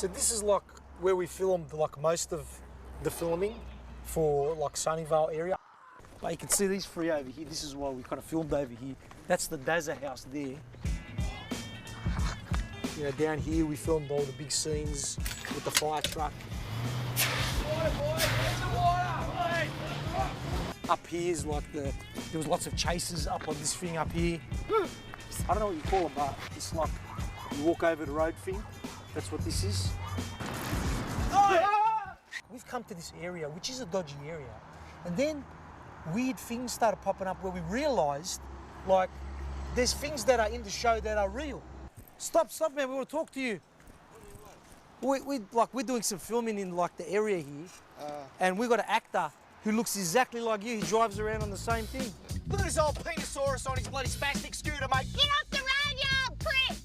So this is like where we filmed like most of the filming for like Sunnyvale area. But you can see these three over here. This is why we kind of filmed over here. That's the Dazza house there. You know, down here we filmed all the big scenes with the fire truck. Water, boys, get the water! Up here is like there was lots of chases up on this thing up here. I don't know what you call it, but it's like you walk over the road thing. That's what this is. We've come to this area, which is a dodgy area, and then weird things started popping up where we realised, like, there's things that are in the show that are real. Stop, man, we want to talk to you. We're doing some filming in like the area here, and we got an actor who looks exactly like you. He drives around on the same thing. Look at this old Penosaurus on his bloody spastic scooter, mate. Get off the road, you prick!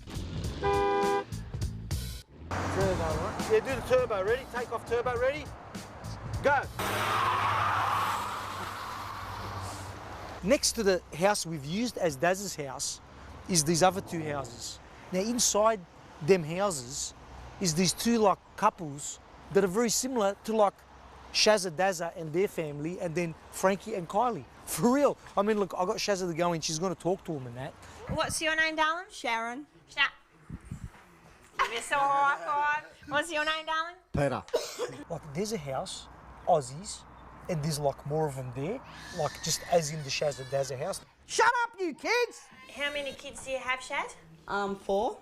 Turbo, right? Yeah, do the turbo. Ready? Take off turbo. Ready? Go. Next to the house we've used as Daz's house is these other two houses. Now inside them houses is these two like couples that are very similar to like Shazza Dazza and their family, and then Frankie and Kylie. For real. I mean, look, I got Shazza to go in. She's going to talk to him and that. What's your name, darling? Sharon. Give us a high five. What's your name, darling? Peter. Like, there's a house, Aussies, and there's like more of them there, like just as in the Shazza Dazza house. Shut up, you kids! How many kids do you have, Shad? 4.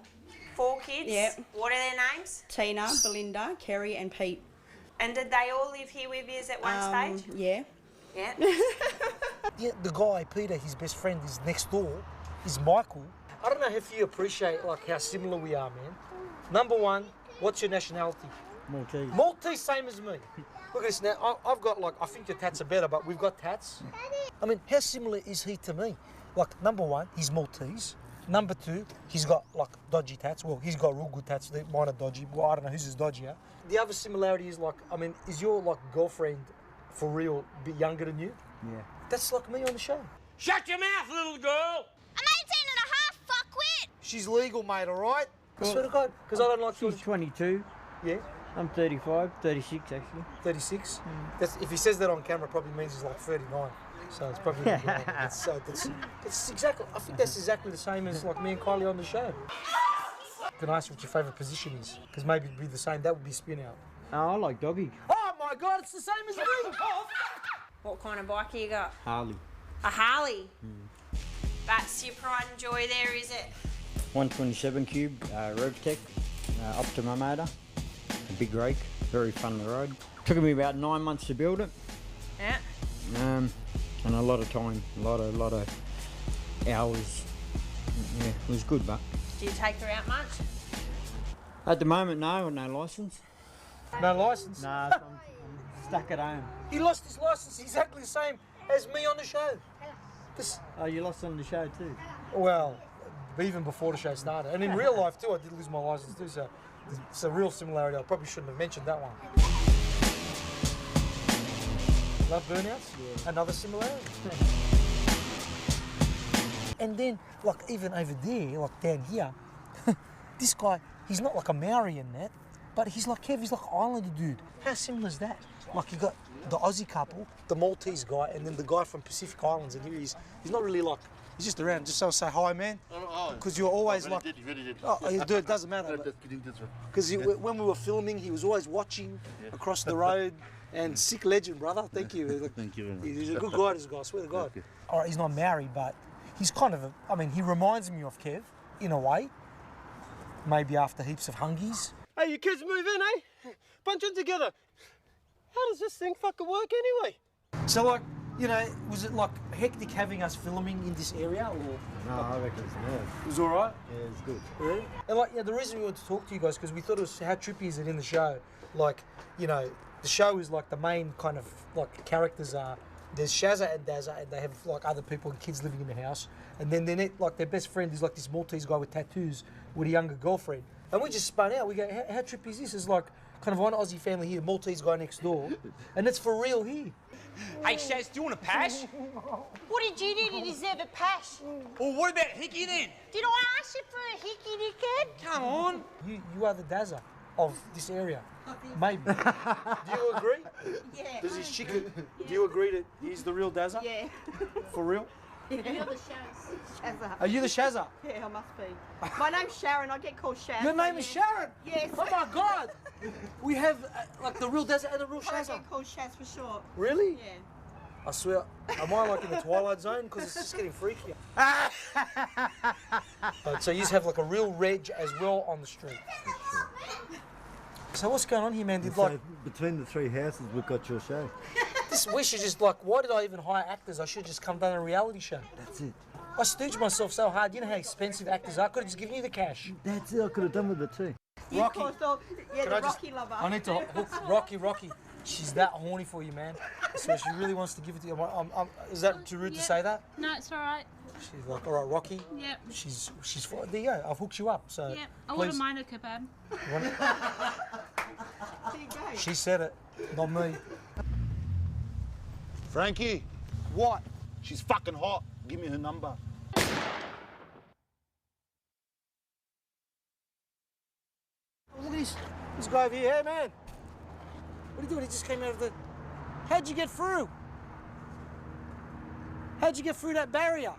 4 kids? Yep. What are their names? Tina, Belinda, Kerry and Pete. And did they all live here with you at one stage? Yeah. Yeah. Yeah, the guy, Peter, his best friend, is next door, is Michael. I don't know if you appreciate like how similar we are, man. Number one, what's your nationality? Maltese. Maltese, same as me. Look at this now, I've got like, I think your tats are better, but we've got tats. I mean, how similar is he to me? Like, number one, he's Maltese. Number two, he's got like dodgy tats. Well, he's got real good tats. Mine are dodgy. Well, I don't know whose is dodgier. The other similarity is like, I mean, is your like girlfriend for real a bit younger than you? Yeah. That's like me on the show. Shut your mouth, little girl! I'm 18 and a half, fuckwit! She's legal, mate, all right? I swear to God, because I don't like... She's 22. Yeah? I'm 35, 36 actually. 36? That's, if he says that on camera, probably means he's like 39. So it's probably that's exactly. I think that's exactly the same as like me and Kylie on the show. Can I ask what your favourite position is? Because maybe it'd be the same. That would be spin out. Oh, I like doggy. Oh my God, it's the same as me. What kind of bike you got? Harley. A Harley? That's your pride and joy there, is it? 127 cube, Revtech, Optima motor, a big rake, very fun to ride. Took me about 9 months to build it. Yeah. And a lot of time, a lot of hours. Yeah, it was good, but. Do you take her out much? At the moment, no, no licence. No licence? Nah, I'm stuck at home. He lost his licence exactly the same as me on the show. Oh, you lost on the show too? Well, even before the show started. And in real life too, I did lose my licence too, so it's a real similarity. I probably shouldn't have mentioned that one. Love burnouts? Yeah. Another similarity. And then, like even over there, like down here, this guy, he's not like a Maori in that, but he's like Kev, he's like an Islander dude. How similar is that? Like you got the Aussie couple, the Maltese guy, and then the guy from Pacific Islands, and here he's not really like, he's just around, just so say hi, man. Because you're always like, oh, dude, it doesn't matter. Because when we were filming, he was always watching across the road. And sick legend, brother. Thank you. Look, Thank you. He's a good guy, this guy, I swear to God. All right, he's not Maori, but he's kind of I mean, he reminds me of Kev, in a way. Maybe after heaps of hungies. Hey, you kids move in, eh? Bunch in together. How does this thing fucking work anyway? So, like, you know, was it like hectic having us filming in this area, or? No, I reckon it's nice. It was all right? Yeah, it's good. Really? And like, yeah, the reason we wanted to talk to you guys, because we thought it was, how trippy is it in the show? Like, you know, the show is like the main kind of like characters are, there's Shazza and Dazza, and they have like other people and kids living in the house. And then like their best friend is like this Maltese guy with tattoos with a younger girlfriend. And we just spun out. We go, how trippy is this? It's like kind of one Aussie family here, Maltese guy next door, and it's for real here. Hey, Shaz, do you want a pash? What did you do to deserve a pash? Well, what about Hickey then? Did I ask you for a hickey, dickhead? Come on. You are the Dazza. of this area. Maybe. Do you agree? Yeah. Does his chicken? Do you agree that he's the real Dazza? Yeah. For real? You're the Shaz. Shazza. Are you the Shazza? Yeah, I must be. My name's Sharon. I get called Shaz. Your name is Sharon? Yes. Oh my God! We have like the real Dazza and the real I Shazza. get called Shaz for short. Really? Yeah. I swear, am I like in the Twilight Zone? Because it's just getting freakier. So you just have like a real reg as well on the street. So what's going on here, man? Did like between the three houses, we've got your show. this? We should just like. Why did I even hire actors? I should have just come down a reality show. That's it. I stooged myself so hard. You know how expensive actors are. I could have just given you the cash. That's it. I could have done with it too. Rocky. Yeah, Can the I just- Rocky lover. I need to hook Rocky. She's that horny for you, man. So she really wants to give it to you. Is that too rude to say that? No, it's all right. She's like, all right, Rocky. Yep. She's there you go. I've hooked you up. So Yep. I please. wouldn't mind a kebab. There you go. She said it, not me. Frankie, What? she's fucking hot. Give me her number. Look at this guy over here. Hey, man. What are you doing? He just came out of the... How'd you get through? How'd you get through that barrier?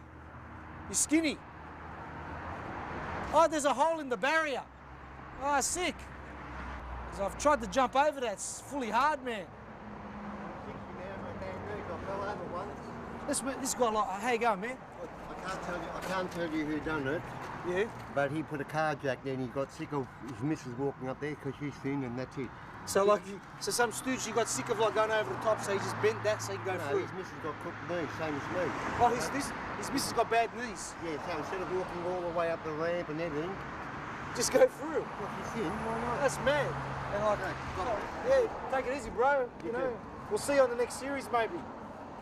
You're skinny. Oh, there's a hole in the barrier. Oh, sick. 'Cause I've tried to jump over that. It's fully hard, man. This guy like, how you going, man? I can't tell you who done it, Yeah. but he put a car jack there and he got sick of his missus walking up there because she's thin and that's it. So like, so some stooge, he got sick of like going over the top, so he just bent that so he can go No, through. his missus got crooked knees, same as me. Oh, his missus got bad knees. Yeah, so instead of walking all the way up the ramp and everything, Just go through. well, if he's thin, why not? That's mad. And like, yeah, take it easy, bro. You know, we'll see you on the next series maybe.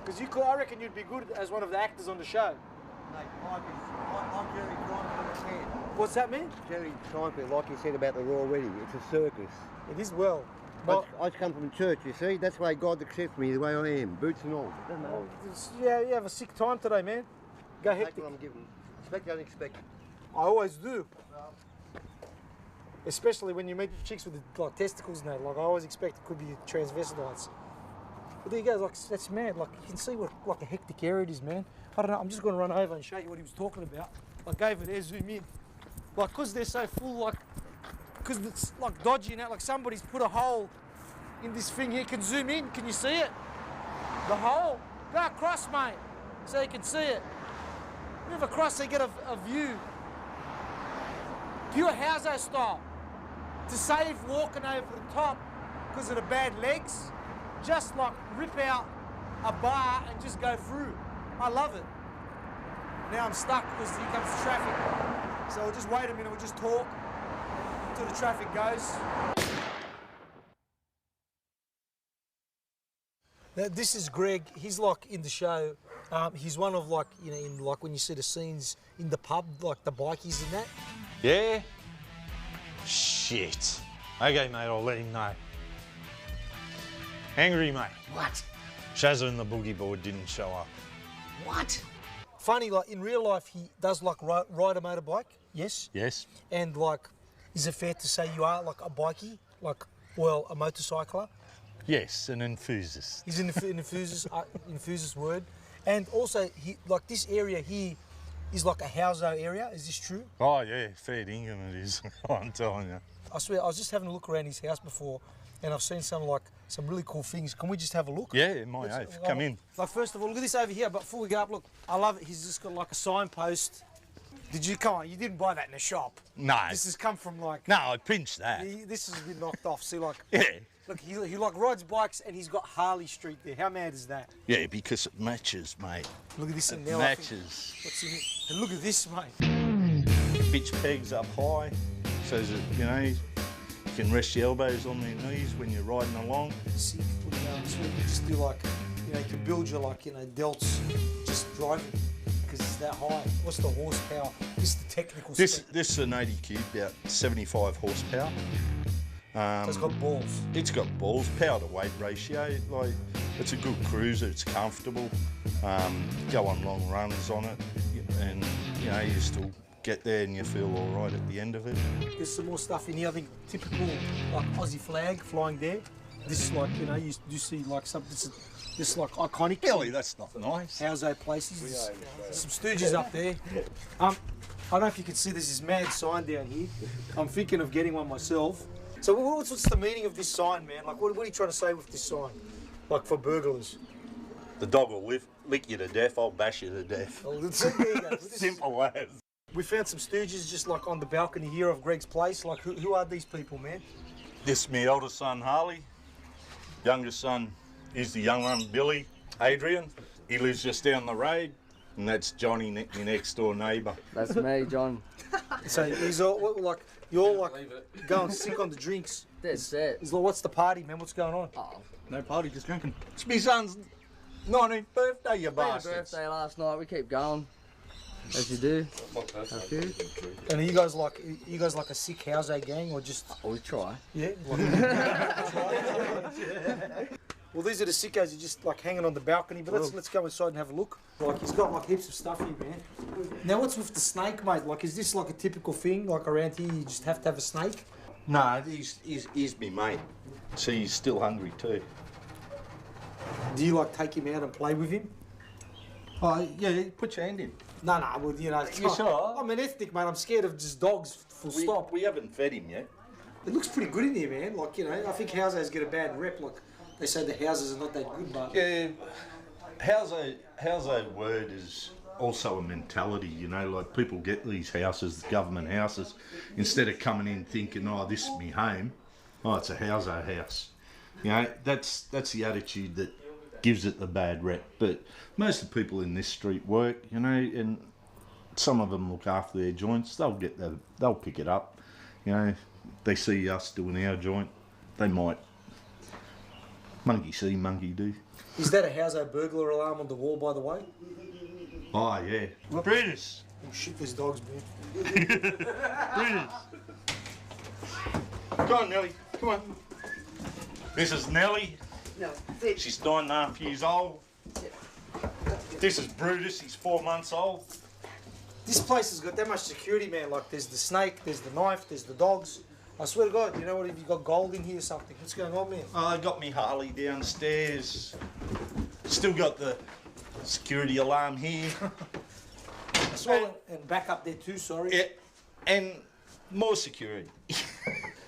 Because I reckon you'd be good as one of the actors on the show. Mate, I'm Jerry Seinfeld again. What's that mean? Jerry Seinfeld, like you said about the Raw Wedding, it's a circus. It is well. But I come from church, you see, that's why God accepts me the way I am, boots and all. Doesn't matter. yeah, you have a sick time today, man. Go Take hectic. what I'm given. Expect the unexpected. I always do. Especially when you meet chicks with like testicles and that. Like I always expect it could be transvestites. But there you go. Like that's mad. Like you can see what like a hectic area it is, man. I don't know. I'm just going to run over and show you what he was talking about. Like over there, zoom in. Like because they're so full, like because it's like dodgy, you know. Like somebody's put a hole in this thing here. Can zoom in. Can you see it? The hole. Go across, mate, so you can see it. Move across so you get a view. Pure Housos style. To save walking over the top because of the bad legs, just like rip out a bar and just go through. I love it. Now I'm stuck because here comes the traffic. So we'll just wait a minute, we'll just talk until the traffic goes. Now, this is Greg. He's like in the show. He's one of like, you know, in like when you see the scenes in the pub, like the bikies and that. Yeah? Shit. Okay, mate, I'll let him know. Angry, mate. What? Shazza and the boogie board didn't show up. What? Funny, like in real life, he does like ride a motorbike. Yes. Yes? And like, is it fair to say you are like a bikie, like, well, a motorcycler? Yes, an enthusiast. He's in the enthusiast word, and also he like this area here is like a Houso area. Is this true? Oh, yeah, fair dinkum it is. I'm telling you. I swear, I was just having a look around his house before, and I've seen some really cool things. Can we just have a look? Yeah, my oath. Come in. Like first of all, look at this over here. But before we go up, look, I love it. He's just got like a signpost. Come on, you didn't buy that in a shop. No. This has come from like. No, I pinched that. This has been knocked off. See, like. Yeah. Look, he like rides bikes and he's got Harley Street there. How mad is that? Yeah, because it matches, mate. Look at this It thing now. matches. What's in it? And look at this, mate. Pitch pegs up high, so that, you know, you can rest your elbows on their knees when you're riding along. See, so you can just do like, you know, you can build your like, you know, delts just driving because it's that high. What's the horsepower? This is the technical spec. This is an 80 cube, about 75 horsepower. So it's got balls. It's got balls, power to weight ratio. Like, it's a good cruiser. It's comfortable. Go on long runs on it, and you know you're still get there and you feel all right at the end of it. There's some more stuff in here. I think typical like Aussie flag flying there. This is like, you know, you do see like some, this is like iconic. Billy, that's not nice. Housos places. There's some stooges up there. I don't know if you can see there's this mad sign down here. I'm thinking of getting one myself. So what's the meaning of this sign, man? Like, what are you trying to say with this sign? Like for burglars? The dog will lick you to death, I'll bash you to death. Well, there you go. Simple as. We found some stooges just like on the balcony here of Greg's place. Like, who are these people, man? This is my eldest son, Harley. Youngest son is the young one, Billy, Adrian. He lives just down the road. And that's Johnny, my next door neighbour. That's me, John. So he's all like, you're all like going sick on the drinks. That's it. He's like, what's the party, man? What's going on? Oh, No party, just drinking. It's my son's 19th birthday, you bastards. birthday last night. We keep going, as you do. A few. And are you guys like a sick Houso gang or just? Oh, we try. Yeah. Well, these are the sickos. You're just like hanging on the balcony. But let's go inside and have a look. Like he's got like heaps of stuff here, man. Now what's with the snake, mate? Like, is this like a typical thing? Like around here, you just have to have a snake? No, he's me mate. See, he's still hungry too. Do you like take him out and play with him? Oh, yeah, put your hand in. No, well, you know. It's You not- sure? I'm an ethnic, mate. I'm scared of just dogs. Full stop. We haven't fed him yet. It looks pretty good in here, man. Like, you know, I think Housos get a bad rep. Like, they say the houses are not that good, but Yeah, Houso word is also a mentality, you know, like people get these houses, government houses, instead of coming in thinking, oh, this is me home, oh, it's a Houso house. You know, that's the attitude that gives it the bad rep. But most of the people in this street work, you know, and some of them look after their joints. They'll pick it up. You know, they see us doing our joint, they might monkey see, monkey do. is that a Houso burglar alarm on the wall, by the way? Oh yeah, Brutus. Oh shit, there's dogs, man. Brutus. Come on, Nelly. Come on. This is Nelly. No, She's 9.5 years old. This is Brutus. He's 4 months old. This place has got that much security, man. Like, there's the snake, there's the knife, there's the dogs. I swear to God, you know what? If you got gold in here or something, what's going on, man? I got me Harley downstairs. Still got the security alarm here. I saw and back up there too. Sorry. Yeah, and more security.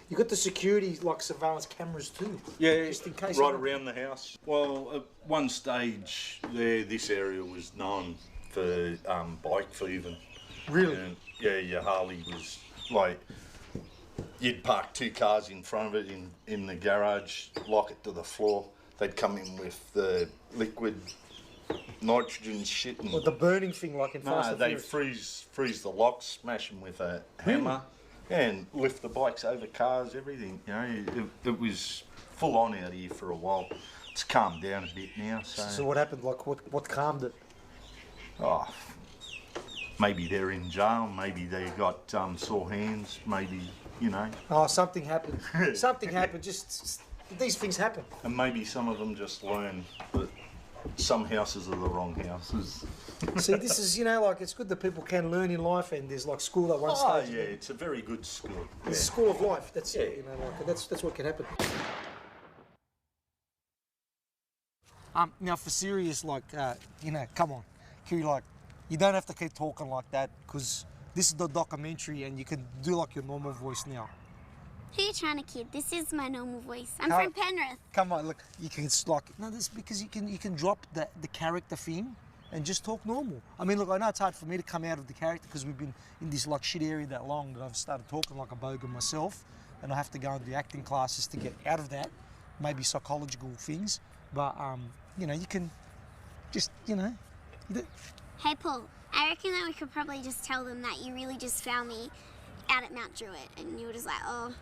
You got the security like surveillance cameras too. Yeah, just in case. right around the house. Well, at one stage there, this area was known for bike thieving. Really? And, yeah, your Harley was like, you'd park 2 cars in front of it in the garage, lock it to the floor. They'd come in with the liquid nitrogen shit and Or the burning thing, like in Fast no, and they Furious. freeze the locks, smash them with a hammer, and lift the bikes over cars, everything. You know, it was full on out here for a while. It's calmed down a bit now. So what happened? Like what calmed it? Oh, maybe they're in jail. Maybe they got sore hands. Maybe, you know. Oh, something happened. Something happened. Just these things happen. And maybe some of them just learn that some houses are the wrong houses. See, this is, you know, like, it's good that people can learn in life, and there's like school at one Oh stage. yeah, it's a very good school. It's a school of life. That's it. You know, like that's what can happen. Now for serious, like, you know, come on, Kiri, like, you don't have to keep talking like that because this is the documentary, and you can do like your normal voice now. Who are you trying to kid? This is my normal voice. I'm How- from Penrith. Come on, look, you can like, no, this because you can drop the character thing and just talk normal. I mean, look, I know it's hard for me to come out of the character because we've been in this like shit area that long that I've started talking like a bogan myself, and I have to go and do acting classes to get out of that, maybe psychological things. But you know, you can just, you know. Hey, Paul, I reckon that we could probably just tell them that you really just found me out at Mount Druitt, and you were just like, oh,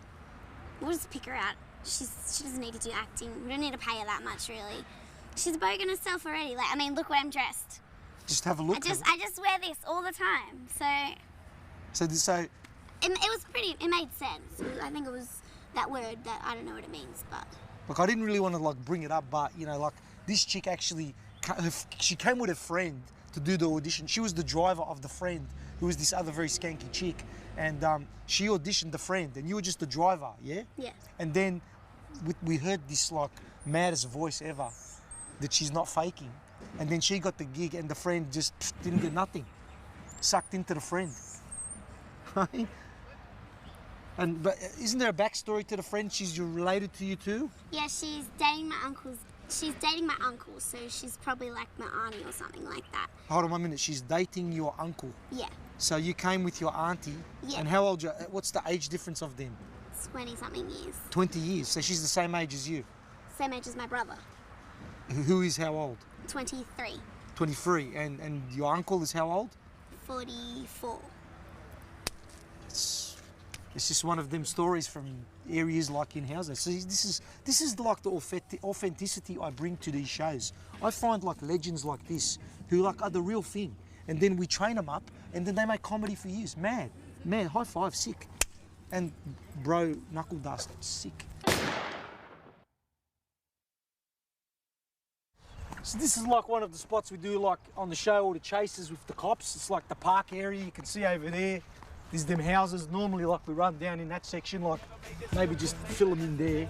we'll just pick her out. She doesn't need to do acting. We don't need to pay her that much, really. She's bogan herself already. Like, I mean, look where I'm dressed. Just have a look. I just wear this all the time. So So it was pretty. It made sense. I think it was that word that I don't know what it means, but. look, I didn't really want to like bring it up, but you know, like this chick actually, she came with a friend to do the audition. She was the driver of the friend who was this other very skanky chick, and she auditioned the friend, and you were just the driver, yeah? Yeah. And then we heard this like maddest voice ever, that she's not faking, and then she got the gig, and the friend just didn't get nothing, sucked into the friend. But isn't there a backstory to the friend? She's related to you too? Yeah, she's dating my uncle, so she's probably like my auntie or something like that. Hold on 1 minute. She's dating your uncle. Yeah. So you came with your auntie. Yeah. And how old? What's the age difference of them? 20-something years. 20 years. So she's the same age as you. Same age as my brother. Who is how old? 23. 23. And your uncle is how old? 44. It's just one of them stories from areas like in Housos. So this is like the authenticity I bring to these shows. I find like legends like this who like are the real thing, and then we train them up, and then they make comedy for years. Mad, high five, sick, and bro, knuckle dust, sick. So this is like one of the spots we do like on the show, all the chases with the cops. It's like the park area you can see over there. There's them houses, normally like we run down in that section, like maybe just fill them in there.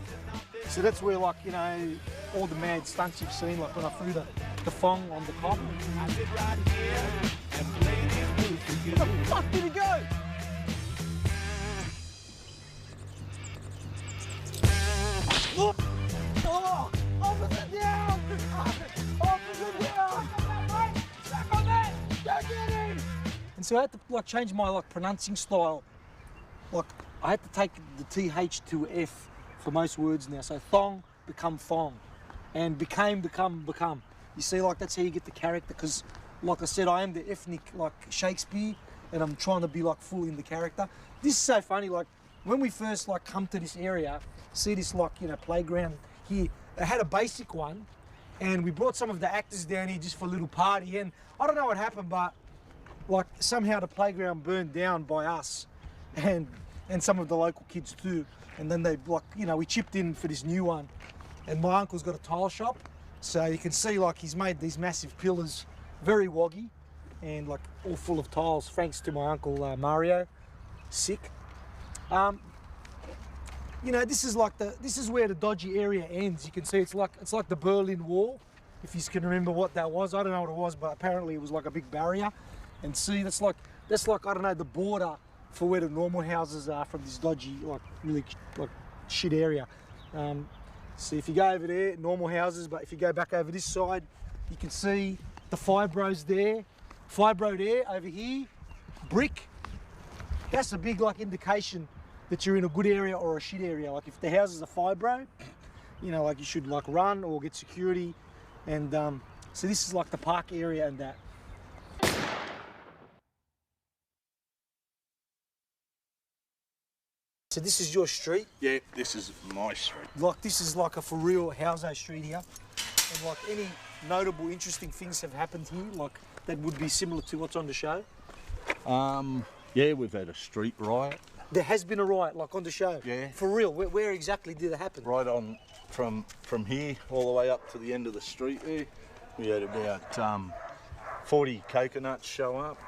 So that's where like, you know, all the mad stunts you've seen, like when I threw the thong on the cop. Where the fuck did he go? Look! Oh! Officer down! Officer down! Back on that! Don't get him! And so I had to like change my like pronouncing style. Like I had to take the TH to F for most words now. So thong become thong, and became become. You see, like that's how you get the character. Because, like I said, I am the ethnic like Shakespeare, and I'm trying to be like full in the character. This is so funny. Like when we first like come to this area, see this like playground here. They had a basic one, and we brought some of the actors down here just for a little party. And I don't know what happened, but like somehow the playground burned down by us and some of the local kids too. And then they like, we chipped in for this new one. And my uncle's got a tile shop. So you can see like he's made these massive pillars, very woggy and like all full of tiles, thanks to my uncle Mario. Sick. This is where the dodgy area ends. You can see it's like the Berlin Wall, if you can remember what that was. I don't know what it was, but apparently it was like a big barrier. And see, that's like I don't know, the border for where the normal houses are from this dodgy, like really like shit area. See, if you go over there, normal houses, but if you go back over this side, you can see the fibros there, fibro there, over here, brick. That's a big like indication that you're in a good area or a shit area. Like if the houses are fibro, like you should like run or get security. And so this is like the park area and that. So this is your street? Yeah, this is my street. Like this is like a for real Housos street here. And like any notable interesting things have happened here, like that would be similar to what's on the show? Yeah, we've had a street riot. There has been a riot, like on the show? Yeah. For real? Where exactly did it happen? Right on from here all the way up to the end of the street there. We had about 40 coconuts show up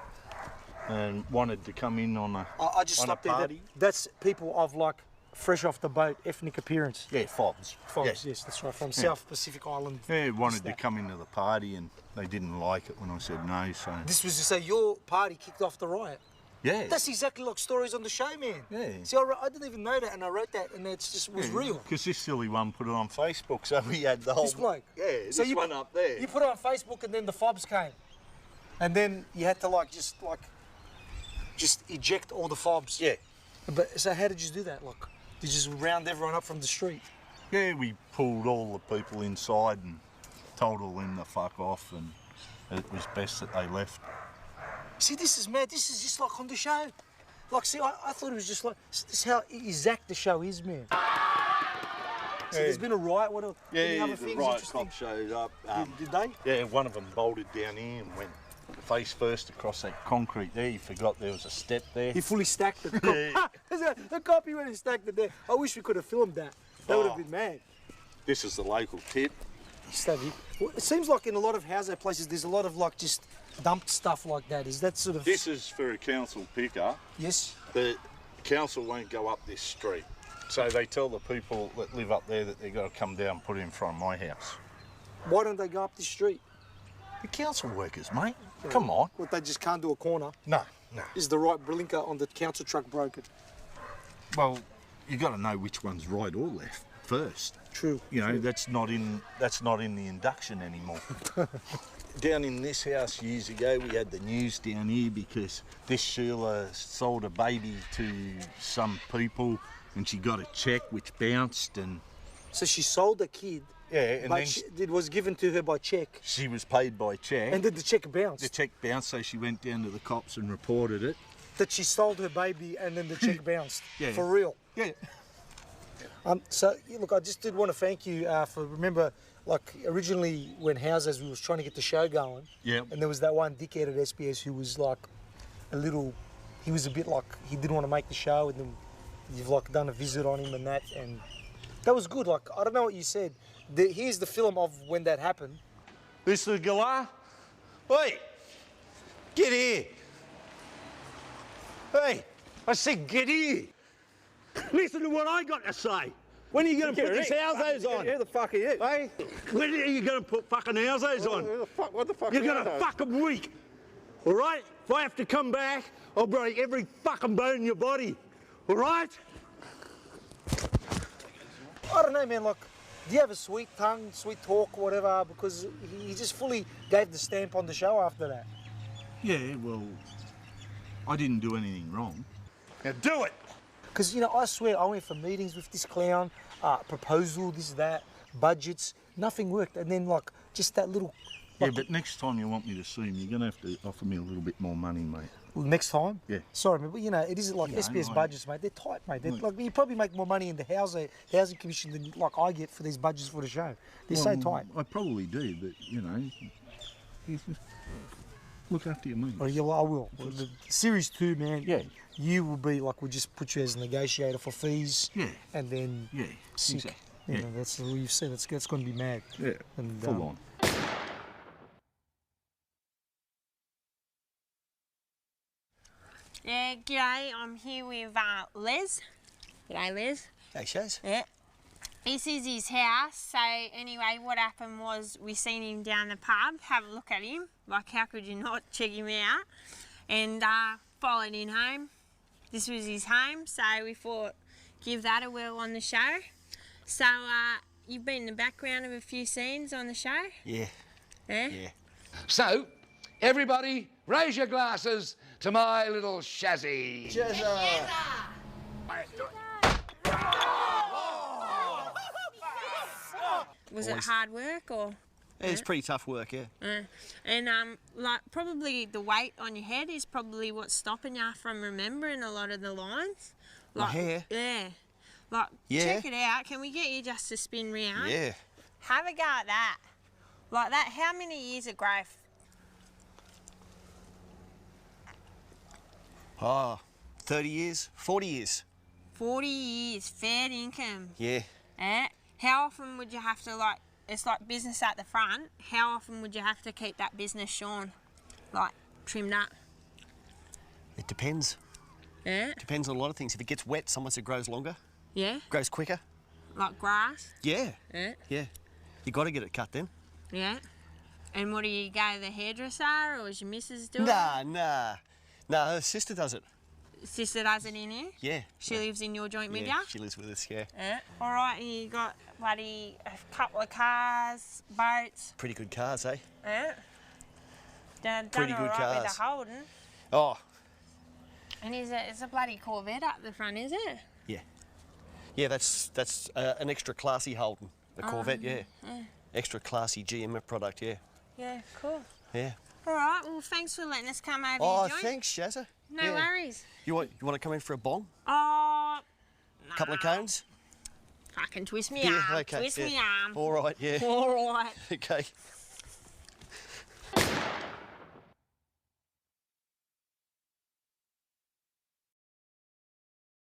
and wanted to come in on a I just stopped there. Party. That's people of like fresh off the boat, ethnic appearance. Yeah, fobs. Fobs, yes, that's right, from South Pacific Island. Yeah, wanted to come into the party and they didn't like it when I said no, so... This was to say your party kicked off the riot? Yeah. That's exactly like stories on the show, man. Yeah. See, I didn't even know that, and I wrote that, and it just was real. Because this silly one put it on Facebook, so we had the whole... This bloke? Yeah, so this one up there. You put it on Facebook, and then the fobs came. And then you had to, just eject all the fobs. Yeah. But so how did you do that? Like, did you just round everyone up from the street? Yeah, we pulled all the people inside and told all them to fuck off, and it was best that they left. See, this is mad. This is just like on the show. Like, see, I thought it was just like, this is how exact the show is, man. So there's been a riot. What else? Any other things riot interesting? cop showed up. Did they? Yeah, one of them bolted down here and went face first across that concrete there. He forgot there was a step there. He fully stacked it. The cop, he went and stacked it there. I wish we could have filmed that. That would have been mad. This is the local tip. Well, it seems like in a lot of Housos places, there's a lot of like just dumped stuff like that? Is that sort of... This is for a council picker. Yes. The council won't go up this street. So they tell the people that live up there that they've got to come down and put it in front of my house. Why don't they go up the street? The council workers, mate. Come on. What, they just can't do a corner? No, no. Is the right blinker on the council truck broken? Well, you got to know which one's right or left first. True. You know, that's not in the induction anymore. Down in this house years ago, we had the news down here because this Sheila sold a baby to some people and she got a cheque which bounced and... So she sold the kid, yeah, and but then it was given to her by cheque. She was paid by cheque. And did the cheque bounce? The cheque bounced, so she went down to the cops and reported it. That she sold her baby and then the cheque bounced? Yeah. For real? Yeah. So, look, I just did want to thank you for, remember, like, originally when Housos, we was trying to get the show going. Yeah. And there was that one dickhead at SBS who was, like, he was a bit like, he didn't want to make the show, and then you've, like, done a visit on him and that, and that was good. Like, I don't know what you said. Here's the film of when that happened. Mr. Galar? Hey, get here. Hey, I said get here. Listen to what I got to say. When are you going to put this Housos on? Who the fuck are you? Hey? When are you going to put fucking Housos on? What the fuck You're are going to fuck them weak. All right? If I have to come back, I'll break every fucking bone in your body. All right? I don't know, man, like, do you have a sweet tongue, sweet talk, whatever? Because he just fully gave the stamp on the show after that. Yeah, well, I didn't do anything wrong. Now do it! Because, you know, I swear, I went for meetings with this clown, proposal, this, that, budgets, nothing worked. And then, like, just that little... Yeah, but next time you want me to see him, you're going to have to offer me a little bit more money, mate. Well, next time? Yeah. Sorry, man, but, you know, it isn't like SBS budgets, mate. They're tight, mate. They're, like, you probably make more money in the housing commission than, like, I get for these budgets for the show. They're so tight. I probably do, but, you know, look after your money. Oh, yeah, well, I will. Well, the Series 2, man, Yeah. you will be, like, we'll just put you as a negotiator for fees. Yeah. And then... Yeah, sick. exactly. You Yeah. know, that's what you've said. That's going to be mad. Yeah, And, full on. Yeah, g'day. I'm here with Les. G'day, Les. Hey, Shaz. Yeah. This is his house. So anyway, what happened was we seen him down the pub, have a look at him. Like, how could you not check him out? And followed him home. This was his home, so we thought give that a whirl on the show. So you've been in the background of a few scenes on the show? Yeah. Yeah? Yeah. So, everybody, raise your glasses to my little Shazzy. Was it hard work or? It's pretty tough work, yeah. And like probably the weight on your head is probably what's stopping you from remembering a lot of the lines. Like, My hair? Yeah. Like, Yeah. check it out. Can we get you just to spin round? Yeah. Have a go at that. Like that, how many years of growth? Oh, 30 years, 40 years. 40 years, fair income. Yeah. Eh? How often would you have to, like, it's like business at the front, how often would you have to keep that business shorn? Like, trimmed up? It depends. Yeah? Depends on a lot of things. If it gets wet, sometimes it grows longer, Yeah? grows quicker. Like grass? Yeah. Yeah? Yeah. You got to get it cut then. Yeah? And what do you go to the hairdresser, or is your missus do it? Nah. Her sister does it. Sister does it in here? Yeah. She lives in your joint with Yeah, you? she lives with us, yeah. Yeah. All right, and you got bloody a couple of cars, boats. Pretty good cars, eh? Yeah. Done Pretty all good right with cars. the Holden. Oh, And it's a bloody Corvette up the front, is it? yeah. Yeah, that's an extra classy Holden. The Corvette, yeah. Extra classy GM product, yeah. Yeah, cool. Yeah. All right, well, thanks for letting us come over Oh, your joint. thanks, Shazza. No Yeah. worries. You want to come in for a bong? Oh, Couple of cones? fucking twist me Yeah, arm. okay. Twist yeah. me arm. All right, yeah. All right. Okay.